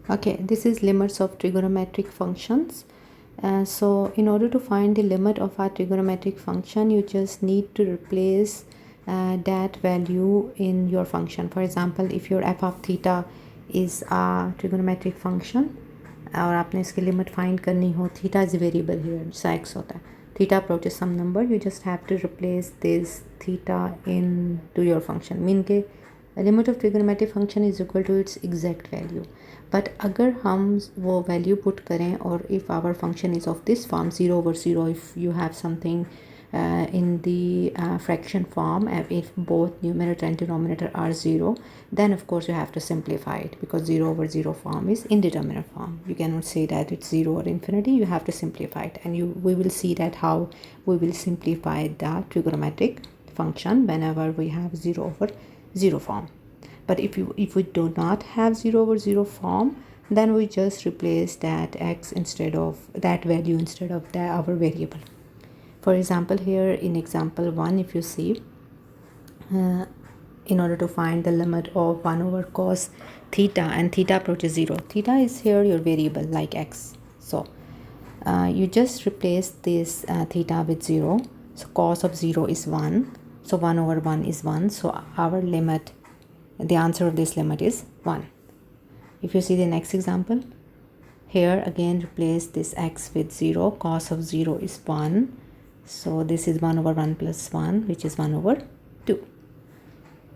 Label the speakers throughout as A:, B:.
A: Okay, this is limits of trigonometric functions. So in order to find the limit of our trigonometric function, you just need to replace that value in your function. For example, if your f of theta is a trigonometric function और आपने इसकी limit find करनी हो, theta is variable here, सा x होता है, theta approaches some number, you just have to replace this theta into your function, mean के limit of trigonometric function is equal to its exact value. But अगर हम वो value put करें और if our function is of this form 0/0, if you have something in the fraction form, if both numerator and denominator are 0, then of course you have to simplify it, because 0/0 form is indeterminate form. You cannot say that it's 0 or infinity. You have to simplify it, and we will see that how we will simplify the trigonometric function whenever we have 0/0 form. But if we do not have 0/0 form, then we just replace that x instead of that value instead of our variable. For example, here in example 1, if you see, in order to find the limit of 1/cos theta, and theta approaches 0, theta is here your variable like x. So you just replace this theta with 0. So cos of 0 is 1. So 1/1 is 1. So our limit, the answer of this limit is 1. If you see the next example, here again replace this x with 0. Cos of 0 is 1. So this is 1/1 plus 1, which is 1/2.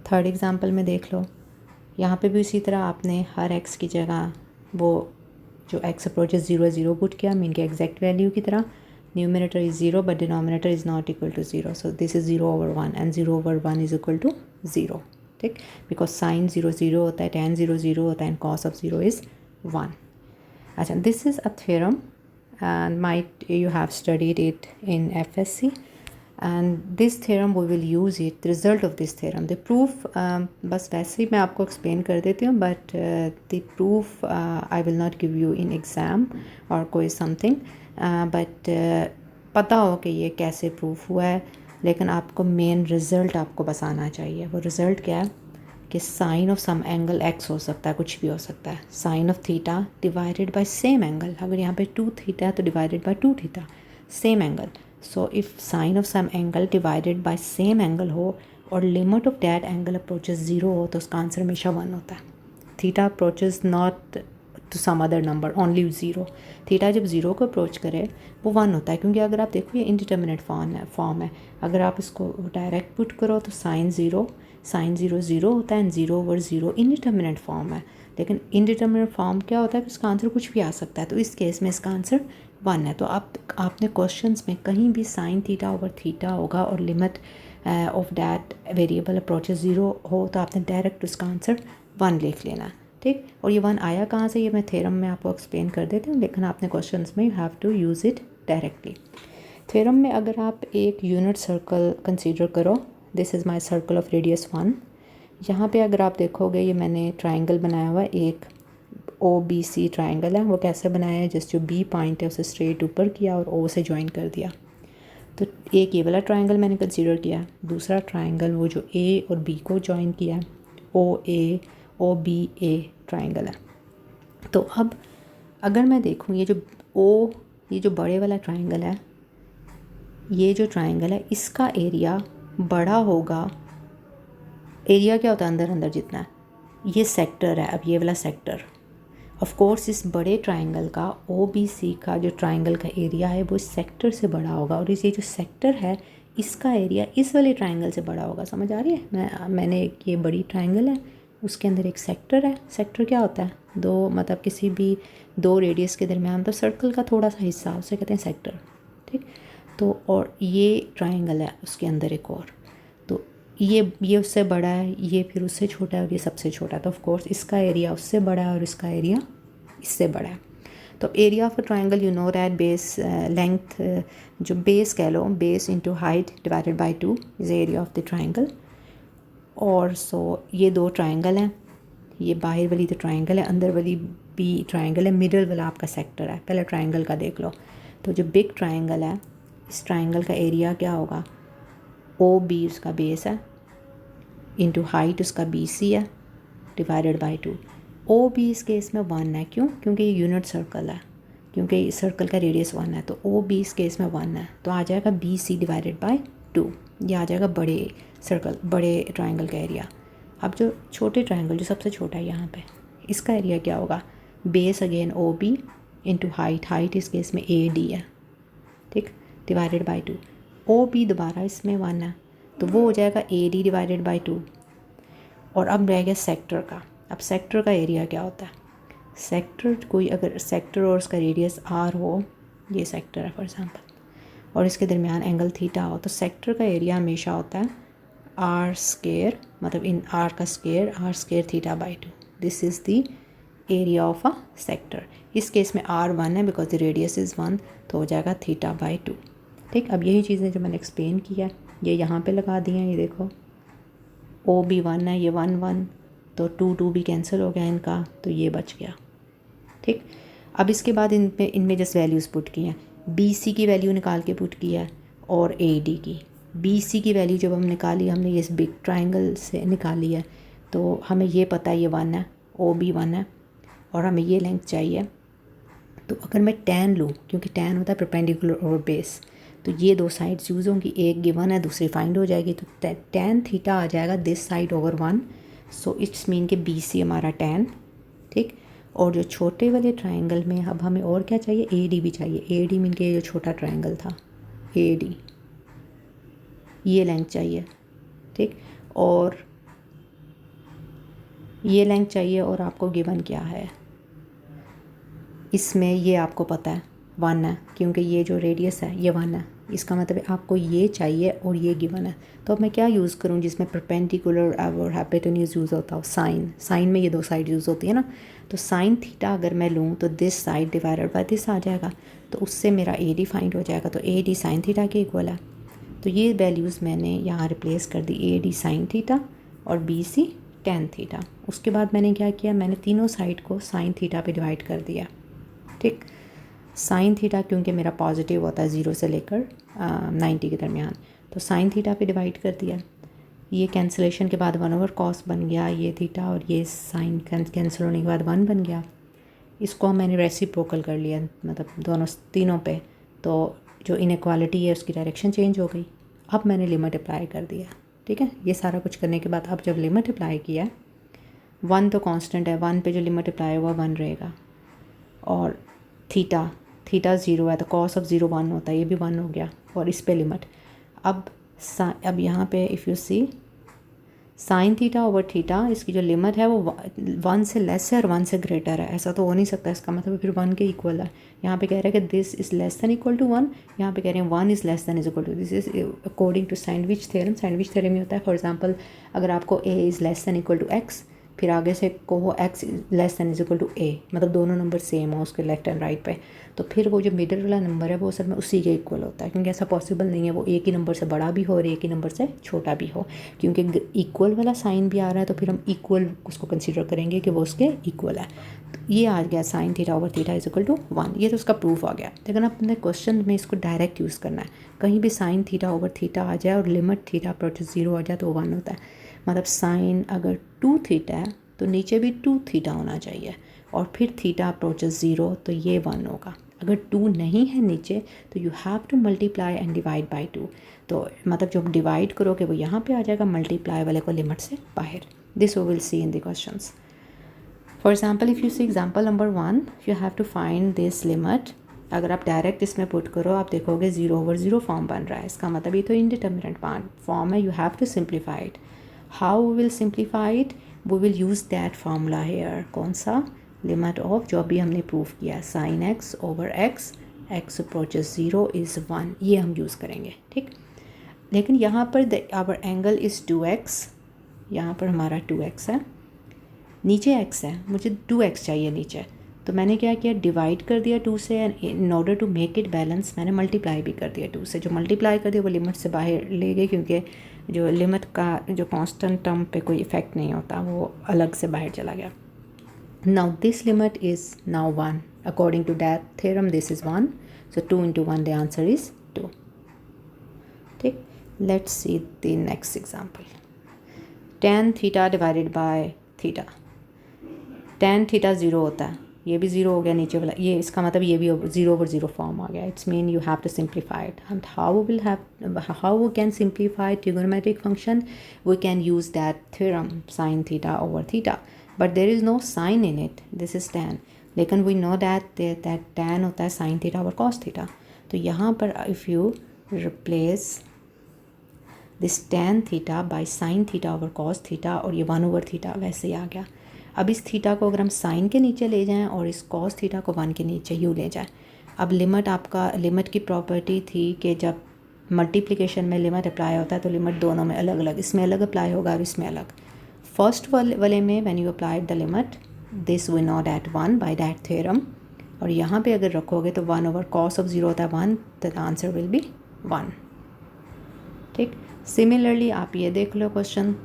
A: Third example में देख लो, यहाँ पे भी इसी तरह आपने हर x की जगह वो जो x अप्रोचेस 0/0 पुट किया, मीन के एग्जैक्ट वैल्यू की तरह. Numerator is 0 but denominator is not equal to 0. So this is 0/1 and 0/1 is equal to 0. ठीक, बिकॉज साइन 0/0 होता है, tan 0/0 होता है, एंड कॉस ऑफ 0 इज़ 1. अच्छा, this is a theorem and might you have studied it in FSC, and this theorem we will use it, the result of this theorem, the proof बस वैसे ही मैं आपको explain कर देती हूँ, but the proof I will not give you in exam or कोई something, but पता हो कि ये कैसे proof हुआ है, लेकिन आपको main result आपको बस आना चाहिए. वो result क्या है कि sine of some angle x हो सकता है, कुछ भी हो सकता है. Sine of theta divided by same angle, अगर यहाँ पे 2 थीटा है तो divided by 2 theta, same angle. So if sine of some angle divided by same angle हो और limit of that angle approaches 0 हो, तो उसका आंसर हमेशा 1 होता है. Theta approaches not to some other number, only 0. Theta जब 0 को अप्रोच करे वो 1 होता है, क्योंकि अगर आप देखो ये इंडिटर्मिनेट फॉर्म है. अगर आप इसको डायरेक्ट पुट करो तो साइन 0 0 होता है, एंड 0/0 इनडिटर्मिनेट फॉर्म है. लेकिन इनडिटर्मिनेट फॉर्म क्या होता है कि इसका आंसर कुछ भी आ सकता है, तो इस केस में इसका आंसर 1 है. तो आपने क्वेश्चंस में कहीं भी साइन थीटा ओवर थीटा होगा और limit of that variable approaches 0 हो, तो आपने डायरेक्ट उसका आंसर 1 लिख लेना है. ठीक, और ये 1 आया कहाँ से, ये मैं थ्योरम में आपको एक्सप्लेन कर देती हूँ, लेकिन आपने क्वेश्चंस में you have to use it directly. Theorem में अगर आप एक यूनिट सर्कल कंसीडर करो, this is my circle of radius 1. यहाँ पे अगर आप देखोगे ये मैंने ट्राइंगल बनाया हुआ है, एक OBC ट्राइंगल है. वो कैसे बनाया है, जस्ट जो B पॉइंट है उसे स्ट्रेट ऊपर किया और O से ज्वाइन कर दिया. तो एक ये वाला ट्राइंगल मैंने कंसीडर किया. दूसरा ट्राइंगल वो जो A और B को ज्वाइन किया है, OBA ट्राइंगल है. तो अब अगर मैं देखूँ ये जो बड़े वाला ट्राइंगल है, ये जो ट्राइंगल है इसका एरिया बड़ा होगा. एरिया क्या होता है, अंदर अंदर जितना है. ये सेक्टर है, अब ये वाला सेक्टर, ऑफ कोर्स इस बड़े ट्राइंगल का OBC का जो ट्राइंगल का एरिया है वो इस सेक्टर से बड़ा होगा, और ये जो सेक्टर है इसका एरिया इस वाले ट्राइंगल से बड़ा होगा. समझ आ रही है? मैंने ये बड़ी ट्राइंगल है, उसके अंदर एक सेक्टर है. सेक्टर क्या होता है, दो मतलब किसी भी दो रेडियस के दरमियान, तो सर्कल का थोड़ा सा हिस्सा, उसे कहते हैं सेक्टर. ठीक, तो और ये ट्राइंगल है, उसके अंदर एक और, तो ये उससे बड़ा है, ये फिर उससे छोटा है और ये सबसे छोटा है. तो ऑफ कोर्स इसका एरिया उससे बड़ा है और इसका एरिया इससे बड़ा है. तो area of a triangle you know that base length, जो बेस कह लो, base into height divided by 2 is area of the triangle. और सो ये दो ट्राइंगल हैं, ये बाहर वाली तो ट्राइंगल है, अंदर वाली भी ट्राइंगल है, मिडल वाला आपका सेक्टर है. पहले ट्राइंगल का देख लो. तो जो बिग ट्राइंगल है, इस ट्राइंगल का एरिया क्या होगा, OB उसका बेस है, इंटू हाइट उसका BC है, डिवाइडेड बाय 2. ओ बी इस केस में 1 है, क्यों? क्योंकि ये यूनिट सर्कल है, क्योंकि सर्कल का रेडियस 1 है, तो ओ बी इस केस में 1 है, तो आ जाएगा बी सी डिवाइडेड बाय 2। ये आ जाएगा बड़े सर्कल, बड़े ट्रायंगल का एरिया। अब जो छोटे ट्रायंगल, जो सबसे छोटा है यहाँ पे, इसका एरिया क्या होगा? Base again O B into height, height इस केस में ए डी है, ठीक, डिवाइडेड बाई 2। ओ बी दोबारा इसमें 1 है, तो वो हो जाएगा ए डी डिवाइडेड बाई 2। और अब रह गया सेक्टर का। अब सेक्टर का एरिया क्या होता है? सेक्टर, कोई अगर सेक्टर और उसका रेडियस आर हो, ये सेक्टर है फॉर एग्जांपल, और इसके दरमियान एंगल थीटा हो, तो सेक्टर का एरिया हमेशा होता है आर स्केयर, मतलब इन आर का square, R square theta by 2। This is the area of a sector. इस केस में आर 1 है बिकॉज द रेडियस इज़ 1, तो हो जाएगा थीटा बाई 2। ठीक, अब यही चीज़ें जो मैंने एक्सप्लेन किया है ये यहाँ पे लगा दी हैं। ये देखो ओ बी 1 है, ये 1 1, तो 2 2 भी कैंसिल हो गया इनका, तो ये बच गया। ठीक, अब इसके बाद इनमें जस्ट वैल्यूज़ पुट की हैं। बी सी की वैल्यू निकाल के पुट किया है और ए डी की। बी सी की वैल्यू जब हम निकाली, हमने ये इस बिग ट्राइंगल से निकाली है, तो हमें ये पता है ये 1 है, ओ बी 1 है, और हमें ये लेंथ चाहिए। तो अगर मैं tan लूँ, क्योंकि tan होता है परपेंडिकुलर ओवर बेस, तो ये दो साइड्स यूज़ होंगी, एक गिवन है दूसरी फाइंड हो जाएगी, तो tan थीटा आ जाएगा this side over 1। So it's mean कि बी सी हमारा tan। ठीक, और जो छोटे वाले ट्रायंगल में अब हमें और क्या चाहिए? ए डी भी चाहिए। ए डी मीन के जो छोटा ट्रायंगल था, ए डी, ये लेंथ चाहिए। ठीक, और ये लेंथ चाहिए, और आपको गिवन क्या है इसमें? ये आपको पता है 1 है, क्योंकि ये जो रेडियस है ये 1 है। इसका मतलब आपको ये चाहिए और ये गिवन है। तो अब मैं क्या यूज़ करूँ जिसमें परपेंडिकुलर और हाइपोटेन्यूज यूज़ होता हो? साइन। साइन में ये दो साइड यूज़ होती है ना, तो साइन थीटा अगर मैं लूँ तो this side divided by this आ जाएगा, तो उससे मेरा ए डी फाइंड हो जाएगा। तो ए डी साइन थीटा के इक्वल है, तो ये वैल्यूज़ मैंने यहाँ रिप्लेस कर दी, ए डी साइन थीटा और बी सी टेन थीटा। उसके बाद मैंने क्या किया? मैंने तीनों साइड को साइन थीटा पे डिवाइड कर दिया। ठीक, साइन थीटा क्योंकि मेरा पॉजिटिव होता है 0 से लेकर 90 के दरमियान, तो साइन थीटा पे डिवाइड कर दिया। ये कैंसिलेशन के बाद 1/cos बन गया, ये थीटा और ये साइन कैंसिल होने के बाद 1 बन गया। इसको मैंने रेसिप्रोकल कर लिया, मतलब दोनों तीनों पे, तो जो इनइक्वालिटी है उसकी डायरेक्शन चेंज हो गई। अब मैंने लिमिट अप्लाई कर दिया। ठीक है, ये सारा कुछ करने के बाद अब जब लिमिट अप्लाई किया, 1 तो कांस्टेंट है, 1 पे जो लिमिट अप्लाई हुआ 1 रहेगा, और थीटा 0 है तो कॉस ऑफ 0 1 होता है, ये भी 1 हो गया, और इस पे लिमिट। अब यहाँ पे if you see sine theta over theta, इसकी जो लिमिट है वो 1 से लेस है और 1 से ग्रेटर है। ऐसा तो हो नहीं सकता, इसका मतलब फिर 1 के इक्वल है। यहाँ पे कह रहे हैं कि this is less than equal to 1, यहाँ पे कह रहे हैं 1 is less than is equal to. This is according to sandwich theorem. Sandwich theorem में होता है, फॉर एग्जांपल अगर आपको a is less than equal to x, फिर आगे से कहो x less than is equal to a, मतलब दोनों नंबर सेम हो उसके लेफ्ट एंड राइट पे, तो फिर वो जो मिडिल वाला नंबर है वो असल में उसी के इक्वल होता है, क्योंकि ऐसा पॉसिबल नहीं है वो एक ही नंबर से बड़ा भी हो और एक ही नंबर से छोटा भी हो, क्योंकि इक्वल वाला साइन भी आ रहा है, तो फिर हम इक्वल उसको कंसीडर करेंगे कि वो उसके इक्वल है। तो ये आ गया sine theta over theta is equal to 1, ये तो उसका प्रूफ आ गया। लेकिन अपने क्वेश्चन में इसको डायरेक्ट यूज़ करना है, कहीं भी साइन थीटा ओवर थीटा आ जाए और लिमिट थीटा अप्रोचेस 0 आ जाए तो 1 होता है। मतलब साइन अगर 2 थीटा है तो नीचे भी 2 थीटा होना चाहिए, और फिर थीटा अप्रोचेस 0 तो ये 1 होगा। अगर 2 नहीं है नीचे तो you have to multiply and divide by 2, तो मतलब जो डिवाइड करोगे वो यहाँ पे आ जाएगा, मल्टीप्लाई वाले को लिमिट से बाहर। This we will see in the questions. For example if you see example number 1, you have to find this limit. अगर आप डायरेक्ट इसमें पुट करो आप देखोगे 0/0 फॉर्म बन रहा है, इसका मतलब ये तो इनडिटर्मिनेट फॉर्म है। You have to simplify it. How we will simplify it? We will use that formula here. कौन सा? लिमिट ऑफ जो अभी हमने प्रूव किया, sine x over x approaches 0 is 1, ये हम यूज़ करेंगे। ठीक, लेकिन यहाँ per hour angle is 2x, यहाँ पर हमारा 2x है, नीचे x है, मुझे 2x चाहिए नीचे, तो मैंने क्या किया? डिवाइड कर दिया 2 से, in order to make it balance मैंने मल्टीप्लाई भी कर दिया 2 से। जो मल्टीप्लाई कर दिया वो लिमिट से बाहर ले गए, क्योंकि जो लिमिट का जो कांस्टेंट टर्म पे कोई इफेक्ट नहीं होता, वो अलग से बाहर चला गया। Now this limit is now 1 according to that theorem, this is 1, so 2 into 1 the answer is 2। ठीक, let's see the next example. tan theta divided by theta. tan theta 0 होता है, ये भी 0 हो गया नीचे वाला, ये इसका मतलब ये भी 0/0 फॉर्म आ गया. It's mean you have to simplify it. And how we can simplify trigonometric function? We can use that theorem sine theta over theta, but there is no sine in it, this is tan. लेकिन we know that tan होता है sine theta over cos theta. तो यहाँ पर if you replace this tan theta by sine theta over cos theta, और ये 1/थीटा वैसे ही आ गया. अब इस थीटा को अगर हम साइन के नीचे ले जाएं और इस कॉस थीटा को 1 के नीचे यू ले जाएं. अब लिमिट की प्रॉपर्टी थी कि जब मल्टीप्लिकेशन में लिमिट अप्लाई होता है तो लिमिट दोनों में अलग अलग, इसमें अलग अप्लाई होगा और इसमें अलग. फर्स्ट वाले में when you apply the limit this we know that 1 by that theorem, और यहाँ पे अगर रखोगे तो 1/cos ऑफ 0 होता है 1, द आंसर विल बी 1. ठीक. सिमिलरली आप ये देख लो question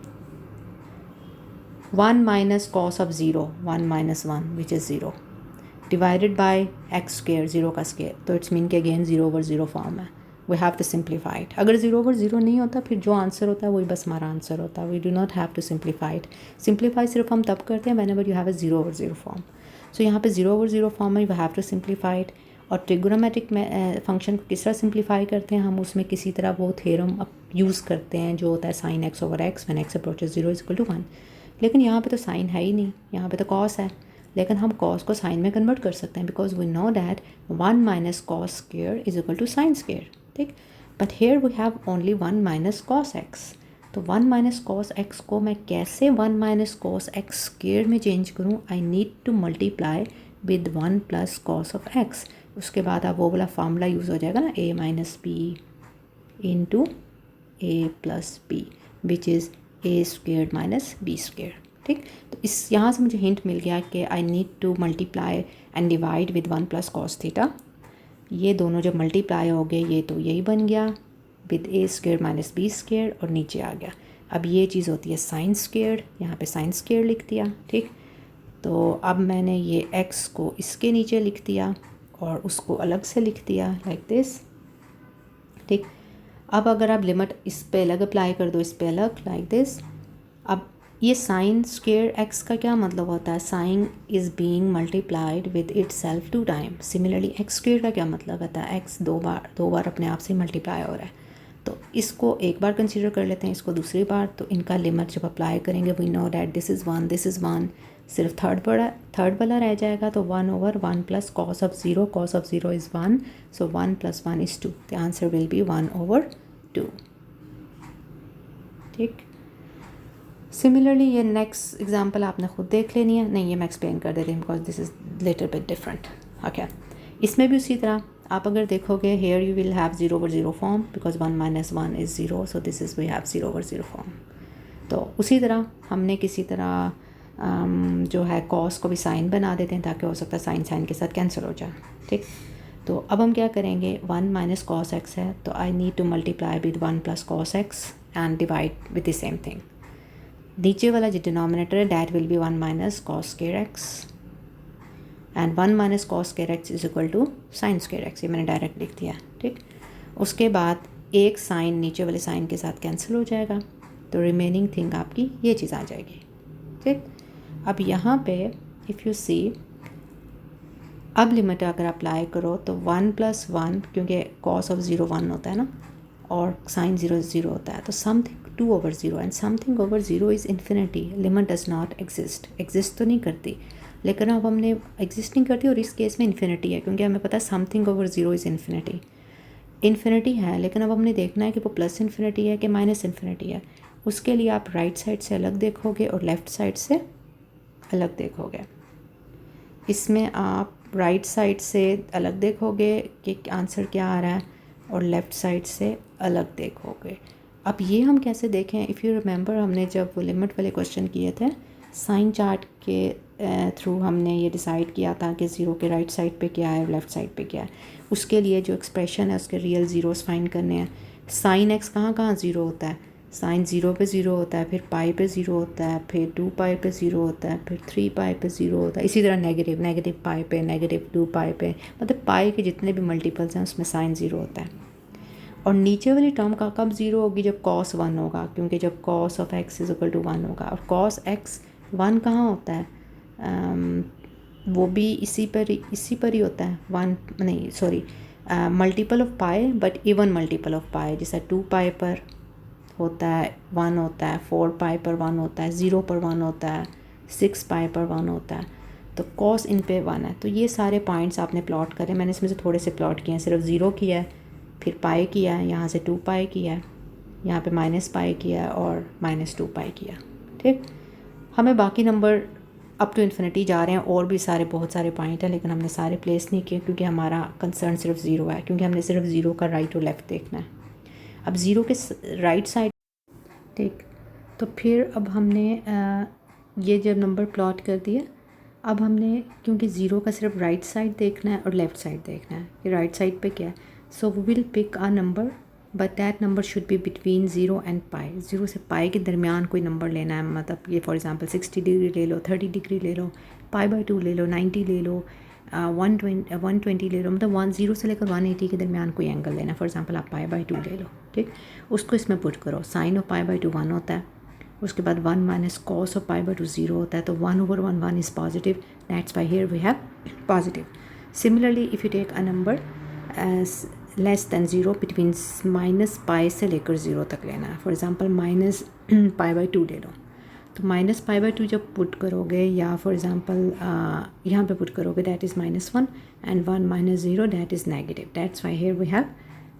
A: 1 minus cos of 0, 1 minus 1 which is 0 divided by x square, 0 का स्केयर. तो इट्स मीन कि अगेन 0/0 फॉर्म है. We have to simplify it. अगर 0/0 नहीं होता फिर जो आंसर होता है वही बस हमारा आंसर होता है. We do not have to simplify it. Simplify सिर्फ हम तब करते हैं whenever you have a 0/0 form. So यहाँ पे 0/0 फॉर्म में we have to simplify it. और ट्रिगोनोमेट्रिक में फंक्शन को किस तरह सिंप्लीफाई करते हैं हम, उसमें किसी तरह वो थ्योरम यूज़ करते हैं जो होता है sine x over x when x approaches 0 is equal to 1. लेकिन यहाँ पे तो साइन है ही नहीं, यहाँ पे तो कॉस है. लेकिन हम कॉस को साइन में कन्वर्ट कर सकते हैं because we know that 1 minus cos square is equal to sine square. ठीक. But here we have only 1 minus cos x. तो 1 माइनस कॉस एक्स को मैं कैसे 1 माइनस कॉस एक्स स्क्वेयर में चेंज करूँ? I need to multiply with 1 plus cos of x. उसके बाद आप वो वाला फार्मूला यूज़ हो जाएगा ना, a minus B into A plus B which is A square minus B square. ठीक. तो इस यहाँ से मुझे हिंट मिल गया कि आई need to multiply and divide with 1 plus cos theta. ये दोनों जब मल्टीप्लाई हो गए ये तो यही बन गया with A square minus B square, और नीचे आ गया. अब ये चीज़ होती है साइन स्क्वेयर, यहाँ पे साइन स्क्वेयर लिख दिया. ठीक. तो अब मैंने ये x को इसके नीचे लिख दिया और उसको अलग से लिख दिया लाइक दिस. ठीक. अब अगर आप लिमिट इस पे अलग अप्लाई कर दो, इस पे अलग लाइक दिस. अब ये साइन स्क्वेयर x का क्या मतलब होता है? Sine is being multiplied with itself 2 time. Similarly x square का क्या मतलब होता है? x दो बार अपने आप से मल्टीप्लाई हो रहा है. तो इसको एक बार कंसीडर कर लेते हैं, इसको दूसरी बार. तो इनका लिमिट जब अप्लाई करेंगे we know that this is 1, this is 1, सिर्फ थर्ड वाला रह जाएगा. तो 1/1 plus cos of 0, cos of 0 is 1, so 1 plus 1 is 2. The answer will be 1/2. ठीक. सिमिलरली ये नेक्स्ट एग्जांपल आपने खुद देख लेनी है. नहीं, ये मैं एक्सप्लेन कर देती हूँ because this is little bit different. Okay. इसमें भी उसी तरह आप अगर देखोगे here you will have 0/0 form because 1 minus 1 is 0, so this is we have 0/0 form. तो उसी तरह हमने किसी तरह जो है कॉस को भी साइन बना देते हैं ताकि हो सकता है साइन साइन के साथ कैंसिल हो जाए. ठीक. तो अब हम क्या करेंगे, 1 माइनस कॉस एक्स है तो I need to multiply with 1 plus cos x and divide with the same thing. नीचे वाला जो डिनोमिनेटर है that will be 1 minus cos square x and 1 minus cos square x is equal to sine square x. ये मैंने direct लिख दिया. ठीक. उसके बाद एक साइन नीचे वाले साइन के साथ कैंसिल हो जाएगा तो रिमेनिंग थिंग आपकी ये चीज़ आ जाएगी. ठीक. अब यहाँ पे इफ़ यू सी अब लिमिट अगर अप्लाई करो तो 1 प्लस 1, क्योंकि कॉस ऑफ 0 1 होता है ना और साइन 0 0 होता है, तो something 2/0 and something over 0 is infinity. Limit does not exist तो नहीं करती, लेकिन अब हमने एग्जिस्ट नहीं करती और इस केस में इन्फिनिटी है क्योंकि हमें पता है समथिंग ओवर 0 इज़ इन्फिनिटी है. लेकिन अब हमने देखना है कि वो प्लस इन्फिनिटी है कि माइनस इन्फिनिटी है. उसके लिए आप राइट साइड से अलग देखोगे और लेफ़्ट साइड से अलग देखोगे. इसमें आप राइट साइड से अलग देखोगे कि आंसर क्या आ रहा है और लेफ़्ट साइड से अलग देखोगे. अब ये हम कैसे देखें? इफ़ यू रिमेंबर हमने जब वो लिमिट वाले क्वेश्चन किए थे साइन चार्ट के थ्रू हमने ये डिसाइड किया था कि 0 के राइट साइड पे क्या है और लेफ़्ट साइड पे क्या है. उसके लिए जो एक्सप्रेशन है उसके रियल ज़ीरोस फाइंड करने हैं. साइन एक्स कहाँ 0 होता है? साइन 0 पे 0 होता है, फिर पाई पे 0 होता है, फिर 2 पाई पे 0 होता है, फिर 3 पाई पे 0 होता है. इसी तरह नेगेटिव पाई पे, नेगेटिव 2 पाई पे, मतलब पाई के जितने भी मल्टीपल्स हैं उसमें साइन 0 होता है. और नीचे वाली टर्म का कब 0 होगी? जब कॉस 1 होगा, क्योंकि जब cos of x is equal to 1 होगा. और कॉस एक्स 1 कहाँ होता है? वो भी इसी पर ही होता है, वन नहीं sorry multiple of pi but even multiple of pi, जैसे 2 पाई पर होता है 1 होता है, 4 पाई पर 1 होता है, 0 पर 1 होता है, 6 पाई पर 1 होता है। तो कॉस इन पे 1 है। तो ये सारे पॉइंट्स आपने प्लॉट करें, मैंने इसमें से थोड़े से प्लॉट किए हैं, सिर्फ 0 किया है, फिर पाई किया है, यहाँ से 2 पाई किया है, यहाँ पे माइनस पाई किया है और -2 पाई किया। ठीक, हमें बाकी नंबर अप टू इन्फिनिटी जा रहे हैं, और भी सारे बहुत सारे पॉइंट हैं, लेकिन हमने सारे प्लेस नहीं किए क्योंकि हमारा कंसर्न सिर्फ 0 है, क्योंकि हमने सिर्फ 0 का राइट और लेफ़्ट देखना है। अब 0 के राइट साइड, ठीक, तो फिर अब हमने ये जब नंबर प्लॉट कर दिया, अब हमने क्योंकि 0 का सिर्फ राइट साइड देखना है और लेफ़्ट साइड देखना है कि राइट साइड पे क्या है, so we will pick a number but that number should be between 0 and pi. 0 से पाई के दरमियान कोई नंबर लेना है, मतलब ये फॉर एग्जांपल 60 डिग्री ले लो, 30 डिग्री ले लो, π/2 ले लो, 90 ले लो, 120 ले लो, मतलब 0 से लेकर 180 के दरमियान कोई एंगल लेना है। फॉर एग्जांपल आप π/2 ले लो, ठीक, उसको इसमें पुट करो, साइन ऑफ π/2 1 होता है, उसके बाद 1 माइनस कॉस ऑफ π/2 0 होता है, तो 1/1 1 is positive, that's why here we have positive. Similarly if you take a number less than 0 between -π से लेकर 0 तक लेना है, फॉर एग्जांपल -π/2 ले लो, तो -π/2 जब पुट करोगे, या फॉर एग्जांपल यहाँ पे पुट करोगे, that is -1 and 1 - 0 that is negative, that's why here we have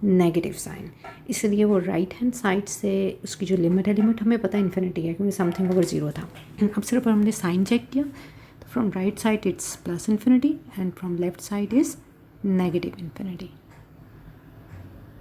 A: negative sign. इसलिए वो राइट हैंड साइड से उसकी जो लिमिट है, लिमिट हमें पता है इन्फिनिटी है क्योंकि समथिंग ओवर 0 था। अब सिर्फ हमने साइन चेक किया, तो from right side it's +∞ and from left side is -∞।